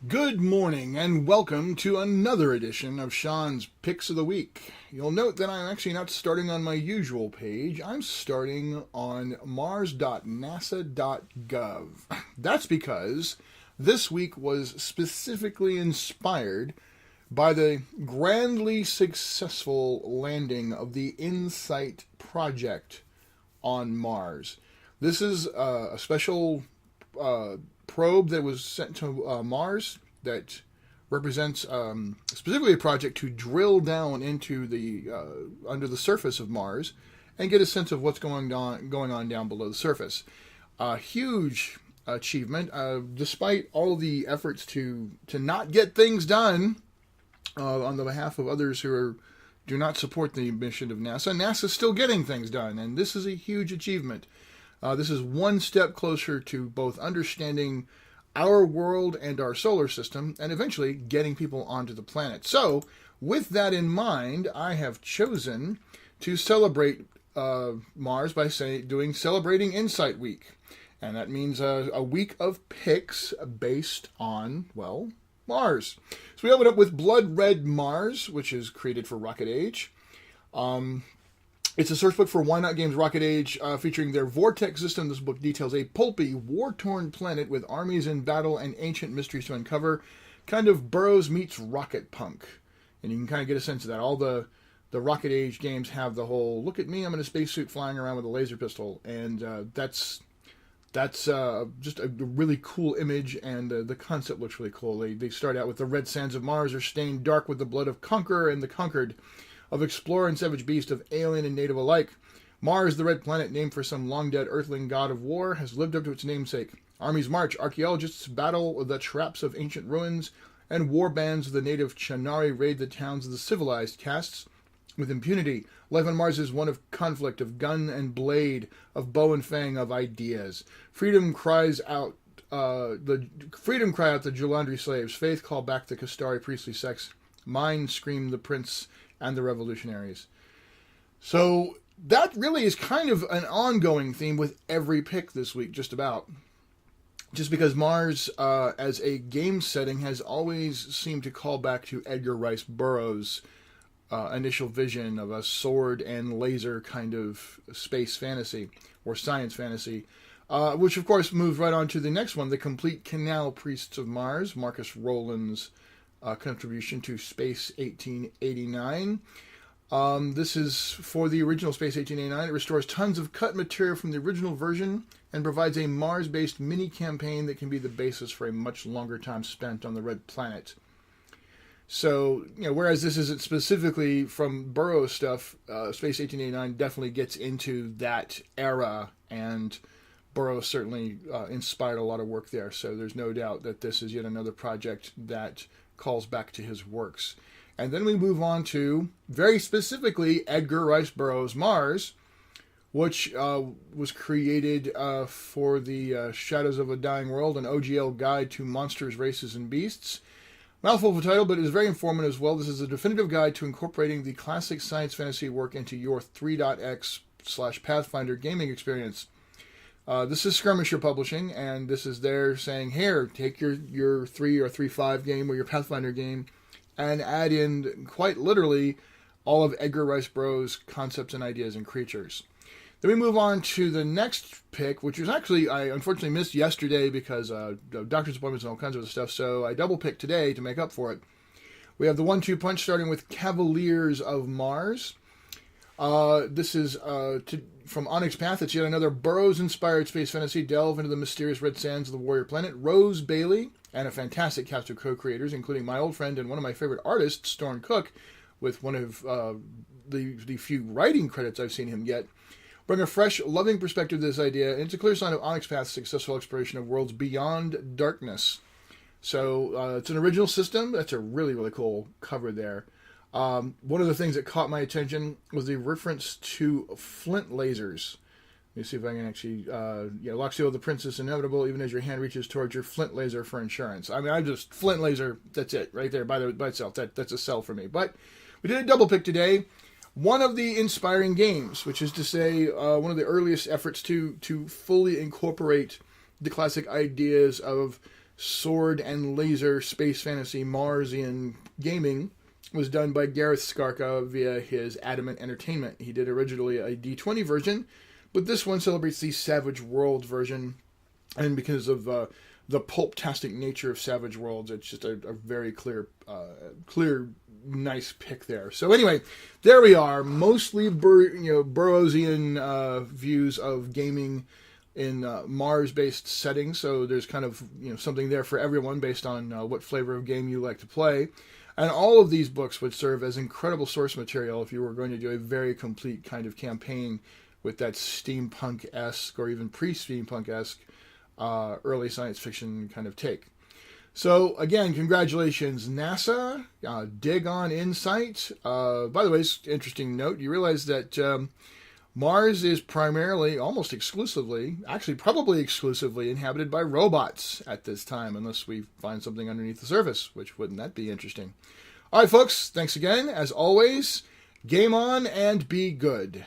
Good morning and welcome to another edition of Sean's Picks of the Week. You'll note that I'm actually not starting on my usual page. I'm starting on mars.nasa.gov. That's because this week was specifically inspired by the grandly successful landing of the InSight project on Mars. This is a special probe that was sent to Mars that represents specifically a project to drill down into the under the surface of Mars and get a sense of what's going on down below the surface. A huge achievement, despite all the efforts to not get things done on the behalf of others who do not support the mission of NASA. NASA's still getting things done, and this is a huge achievement. This is one step closer to both understanding our world and our solar system, and eventually getting people onto the planet. So, with that in mind, I have chosen to celebrate Mars by doing Celebrating InSight Week. And that means a week of picks based on, well, Mars. So we open up with Blood Red Mars, which is created for Rocket Age. It's a source book for Why Not Games Rocket Age, featuring their Vortex system. This book details a pulpy, war-torn planet with armies in battle and ancient mysteries to uncover. Kind of Burroughs meets Rocket Punk. And you can kind of get a sense of that. All the Rocket Age games have the whole, look at me, I'm in a spacesuit flying around with a laser pistol. And that's just a really cool image, and the concept looks really cool. They start out with the red sands of Mars are stained dark with the blood of conqueror and the conquered, of explorer and savage beast, of alien and native alike. Mars, the red planet named for some long-dead earthling god of war, has lived up to its namesake. Armies march, archaeologists battle the traps of ancient ruins, and war bands of the native Chainari raid the towns of the civilized castes with impunity. Life on Mars is one of conflict, of gun and blade, of bow and fang, of ideas. Freedom cries out the Julandri slaves. Faith call back the Kastari priestly sects. Mind scream the prince and the revolutionaries. So that really is kind of an ongoing theme with every pick this week, just about. Just because Mars, as a game setting, has always seemed to call back to Edgar Rice Burroughs' initial vision of a sword and laser kind of space fantasy, or science fantasy, which of course moves right on to the next one, the complete Canal Priests of Mars, Marcus Rowland's contribution to Space 1889. This is for the original Space 1889. It restores tons of cut material from the original version and provides a Mars-based mini-campaign that can be the basis for a much longer time spent on the Red Planet. So, whereas this isn't specifically from Burroughs stuff, Space 1889 definitely gets into that era, and Burroughs certainly inspired a lot of work there. So there's no doubt that this is yet another project that calls back to his works. And then we move on to, very specifically, Edgar Rice Burroughs' Mars, which was created for the Shadows of a Dying World, an OGL guide to monsters, races, and beasts. Mouthful of a title, but it is very informative as well. This is a definitive guide to incorporating the classic science fantasy work into your 3.x/Pathfinder gaming experience. This is Skirmisher Publishing, and this is their saying, here, take your 3 or 3.5 game or your Pathfinder game and add in, quite literally, all of Edgar Rice Burroughs' concepts and ideas and creatures. Then we move on to the next pick, which was actually, I unfortunately missed yesterday because doctor's appointments and all kinds of other stuff, so I double picked today to make up for it. We have the 1-2 punch starting with Cavaliers of Mars. This is from Onyx Path. It's yet another Burroughs-inspired space fantasy. Delve into the mysterious red sands of the warrior planet. Rose Bailey and a fantastic cast of co-creators, including my old friend and one of my favorite artists, Storm Cook, with one of the few writing credits I've seen him get, bring a fresh, loving perspective to this idea, and it's a clear sign of Onyx Path's successful exploration of worlds beyond darkness. So it's an original system. That's a really, really cool cover there. One of the things that caught my attention was the reference to flint lasers. Let me see if I can actually, Loxio the Prince is inevitable even as your hand reaches towards your flint laser for insurance. I mean, flint laser, that's it, right there by itself. That's a sell for me. But we did a double pick today. One of the inspiring games, which is to say one of the earliest efforts to fully incorporate the classic ideas of sword and laser space fantasy Marsian gaming was done by Gareth Skarka via his Adamant Entertainment. He did originally a D20 version, but this one celebrates the Savage Worlds version, and because of the pulp-tastic nature of Savage Worlds, it's just a very clear, nice pick there. So anyway, there we are. Mostly Burroughsian views of gaming in Mars-based settings. So there's kind of something there for everyone based on what flavor of game you like to play. And all of these books would serve as incredible source material if you were going to do a very complete kind of campaign with that steampunk-esque or even pre-steampunk-esque early science fiction kind of take. So, again, congratulations, NASA. Dig on InSight. By the way, interesting note, you realize that Mars is primarily, almost exclusively, actually probably exclusively inhabited by robots at this time, unless we find something underneath the surface, which wouldn't that be interesting? All right, folks, thanks again. As always, game on and be good.